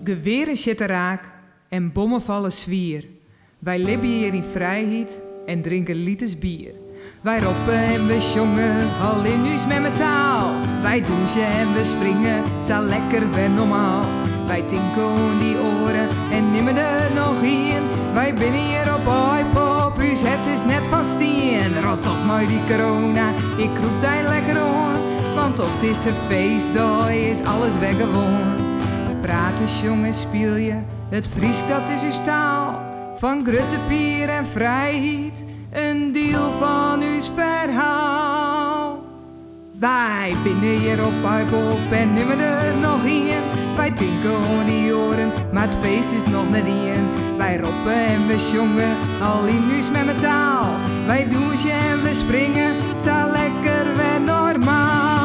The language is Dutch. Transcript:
Geweren zitten raak en bommen vallen zwier. Wij libben hier in vrijheid en drinken liters bier. Wij roppen en we jongen, al in huis met mijn taal. Wij douchen en we springen, zo lekker weer normaal. Wij tinken die oren en nemen er nog in. Wij binnen hier op Hooipop, huis het is net van steen. Rot op mij die corona, ik roep daar lekker on. Want op deze feestdag is alles weg gewoon. Praten, jongen, speel je, het Fries dat is uw taal. Van gruttepier en vrijheid, een deel van uw verhaal. Wij binnen hier op Hooipop en nemen er nog in. Wij tinken die oren, maar het feest is nog net in. Wij roppen en we jongen, al in huis met mijn taal. Wij douchen en we springen, zo lekker weer normaal.